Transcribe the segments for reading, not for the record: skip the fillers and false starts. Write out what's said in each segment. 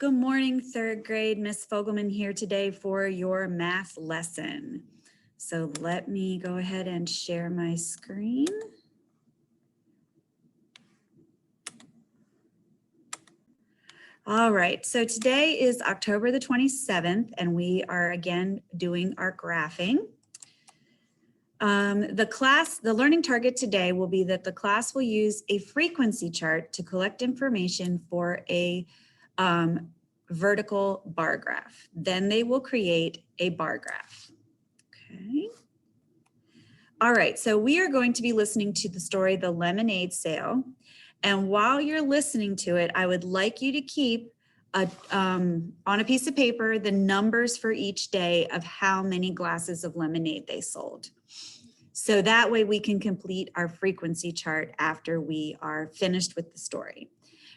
Good morning, third grade. Miss Fogelman here today for your math lesson. So let me go ahead and share my screen. All right, so today is October the 27th, and we are again doing our graphing. The learning target today will be that the class will use a frequency chart to collect information for a vertical bar graph. Then they will create a bar graph. Okay. All right, so we are going to be listening to the story, The Lemonade Sale. And while you're listening to it, I would like you to keep on a piece of paper the numbers for each day of how many glasses of lemonade they sold. So that way we can complete our frequency chart after we are finished with the story.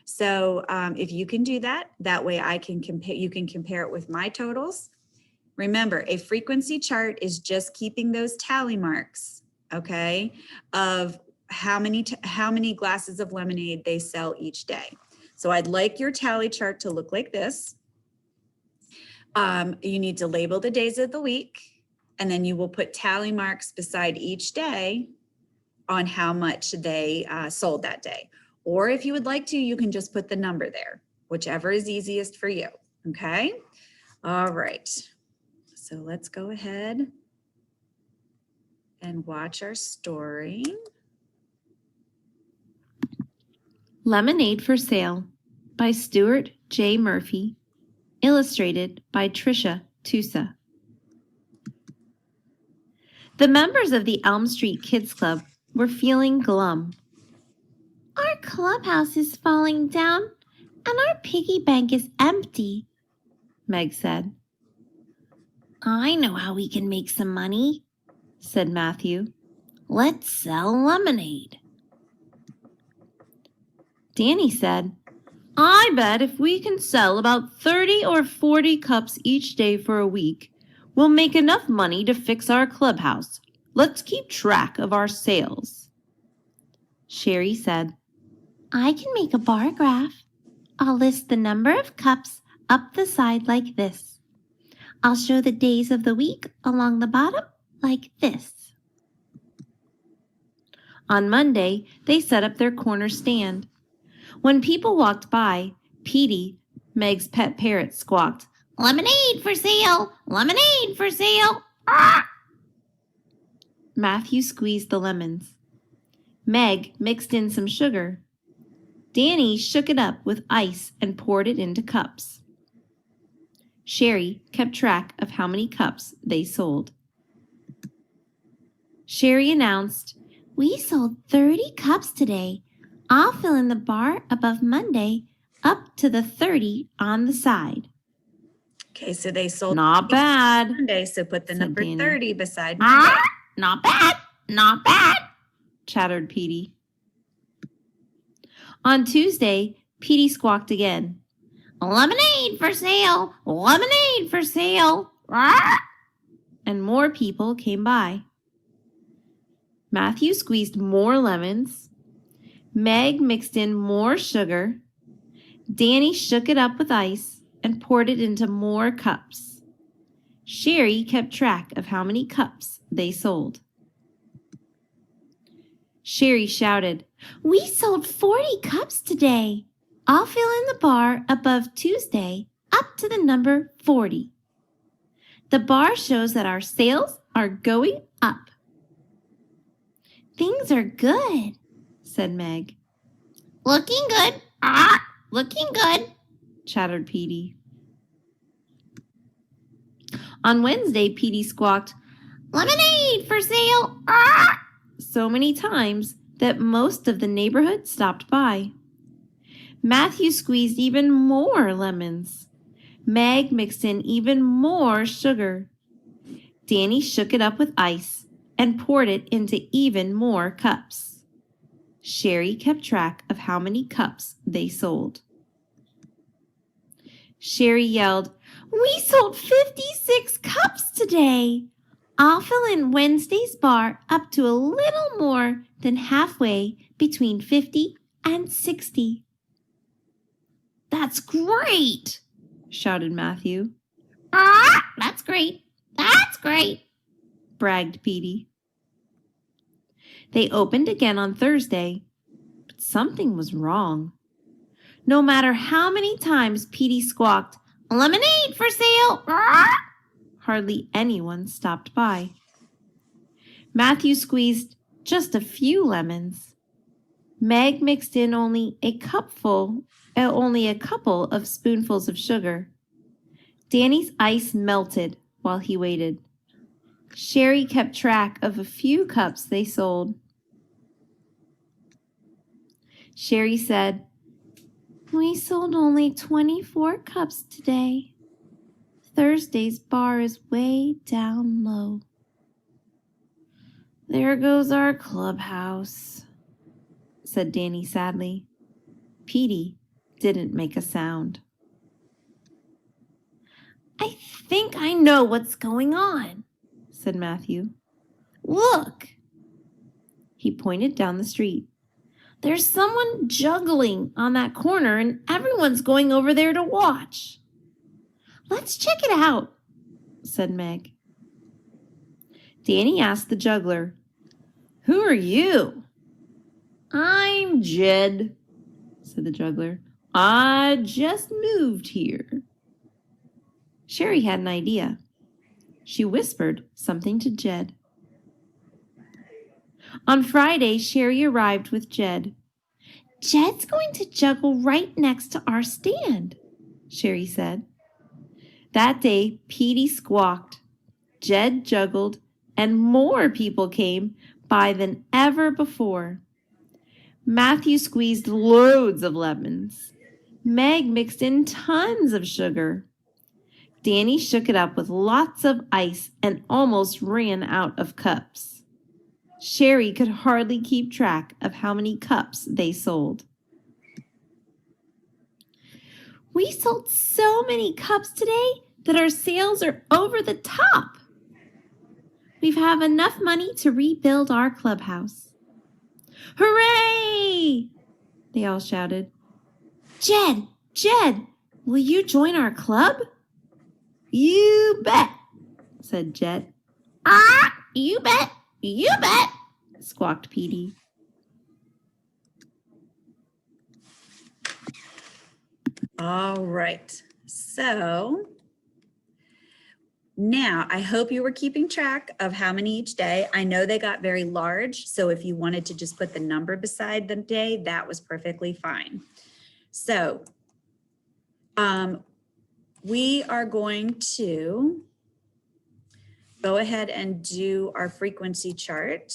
So if you can do that, that way I can compare. You can compare it with my totals. Remember, a frequency chart is just keeping those tally marks, okay, of how many glasses of lemonade they sell each day. So I'd like your tally chart to look like this. You need to label the days of the week, and then you will put tally marks beside each day on how much they sold that day. Or if you would like to, you can just put the number there, whichever is easiest for you, okay? All right, so let's go ahead and watch our story. Lemonade for Sale by Stuart J. Murphy, illustrated by Tricia Tusa. The members of the Elm Street Kids Club were feeling glum. Our clubhouse is falling down and our piggy bank is empty, Meg said. I know how we can make some money, said Matthew. Let's sell lemonade. Danny said, I bet if we can sell about 30 or 40 cups each day for a week, we'll make enough money to fix our clubhouse. Let's keep track of our sales. Sherry said, I can make a bar graph. I'll list the number of cups up the side like this. I'll show the days of the week along the bottom like this. On Monday, they set up their corner stand. When people walked by, Petey, Meg's pet parrot, squawked, Lemonade for sale! Lemonade for sale! Ah! Matthew squeezed the lemons. Meg mixed in some sugar. Danny shook it up with ice and poured it into cups. Sherry kept track of how many cups they sold. Sherry announced, We sold 30 cups today. I'll fill in the bar above Monday up to the 30 on the side. Okay, so they sold Not bad, Monday, so put the number Danny. 30 beside Monday. Not bad, not bad, chattered Petey. On Tuesday, Petey squawked again. Lemonade for sale! Lemonade for sale! And more people came by. Matthew squeezed more lemons. Meg mixed in more sugar. Danny shook it up with ice and poured it into more cups. Sherry kept track of how many cups they sold. Sherry shouted, We sold 40 cups today. I'll fill in the bar above Tuesday up to the number 40. The bar shows that our sales are going up. Things are good, said Meg. Looking good. Looking good, chattered Petey. On Wednesday, Petey squawked, Lemonade for sale! So many times that most of the neighborhood stopped by. Matthew squeezed even more lemons. Meg mixed in even more sugar. Danny shook it up with ice and poured it into even more cups. Sherry kept track of how many cups they sold. Sherry yelled, We sold 56 cups today. I'll fill in Wednesday's bar up to a little more than halfway between 50 and 60. That's great, shouted Matthew. That's great. That's great, bragged Petey. They opened again on Thursday, but something was wrong. No matter how many times Petey squawked, "Lemonade for sale!" hardly anyone stopped by. Matthew squeezed just a few lemons. Meg mixed in only a couple of spoonfuls of sugar. Danny's ice melted while he waited. Sherry kept track of a few cups they sold. Sherry said, "We sold only 24 cups today. Thursday's bar is way down low." "There goes our clubhouse," said Danny sadly. Petey didn't make a sound. "I think I know what's going on," said Matthew. "Look." He pointed down the street. "There's someone juggling on that corner and everyone's going over there to watch." "Let's check it out," said Meg. Danny asked the juggler, "Who are you?" "I'm Jed," said the juggler. "I just moved here." Sherry had an idea. She whispered something to Jed. On Friday, Sherry arrived with Jed. "Jed's going to juggle right next to our stand," Sherry said. That day, Petey squawked, Jed juggled, and more people came by than ever before. Matthew squeezed loads of lemons. Meg mixed in tons of sugar. Danny shook it up with lots of ice and almost ran out of cups. Sherry could hardly keep track of how many cups they sold. "We sold so many cups today that our sales are over the top. We have enough money to rebuild our clubhouse." "Hooray!" they all shouted. Jed, will you join our club?" "You bet," said Jed. You bet, squawked Petey. All right, so now I hope you were keeping track of how many each day. I know they got very large, so if you wanted to just put the number beside the day, that was perfectly fine. So we are going to go ahead and do our frequency chart.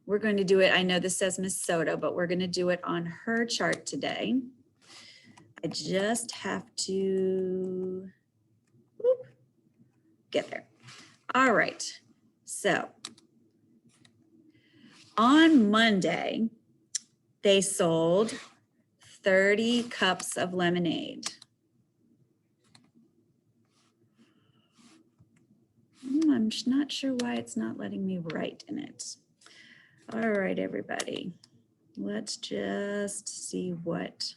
We're going to do it, I know this says Miss Soto, but we're going to do it on her chart today. I just have to get there. All right, so on Monday, they sold 30 cups of lemonade. I'm not sure why it's not letting me write in it. All right, everybody, let's just see what.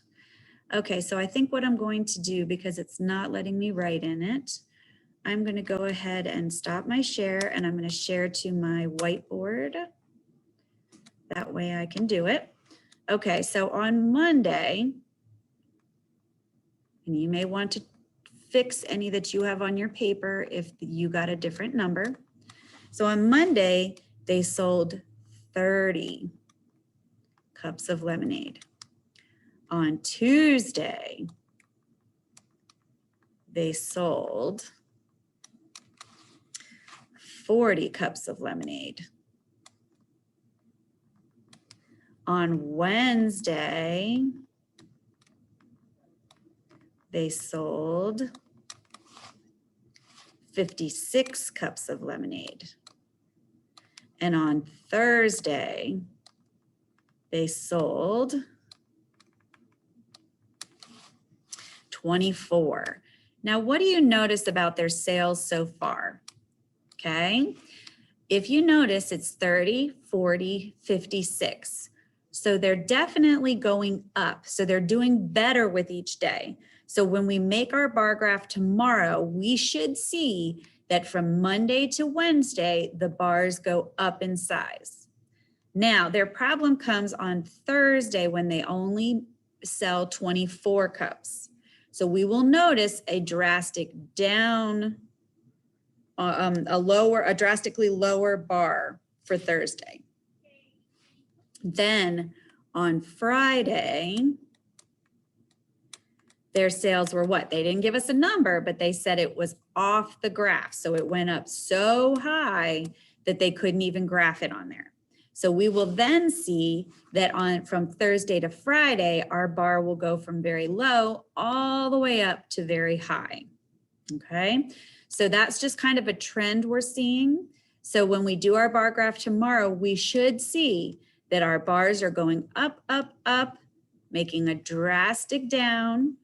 Okay, so I think what I'm going to do, because it's not letting me write in it, I'm going to go ahead and stop my share, and I'm going to share to my whiteboard. That way I can do it. Okay, so on Monday, and you may want to fix any that you have on your paper if you got a different number. So on Monday, they sold 30 cups of lemonade. On Tuesday, they sold 40 cups of lemonade. On Wednesday, they sold 56 cups of lemonade. And on Thursday, they sold 24. Now, what do you notice about their sales so far? Okay, if you notice, it's 30, 40, 56. So they're definitely going up. So they're doing better with each day. So when we make our bar graph tomorrow, we should see that from Monday to Wednesday, the bars go up in size. Now, their problem comes on Thursday when they only sell 24 cups. So we will notice a drastic down, a drastically lower bar for Thursday. Then on Friday, their sales were what? They didn't give us a number, but they said it was off the graph. So it went up so high that they couldn't even graph it on there. So we will then see that from Thursday to Friday, our bar will go from very low all the way up to very high. Okay, so that's just kind of a trend we're seeing. So when we do our bar graph tomorrow, we should see that our bars are going up, up, up, making a drastic down,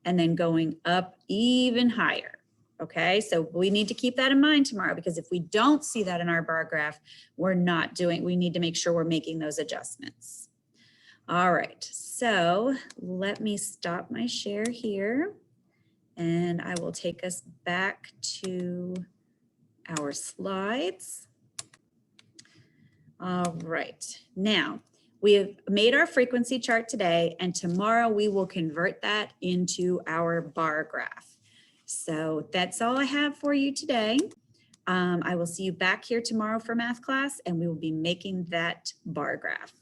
and then going up even higher. Okay, so we need to keep that in mind tomorrow, because if we don't see that in our bar graph, we need to make sure we're making those adjustments. All right, so let me stop my share here, and I will take us back to our slides. All right, now we have made our frequency chart today, and tomorrow we will convert that into our bar graph. So that's all I have for you today. I will see you back here tomorrow for math class, and we will be making that bar graph.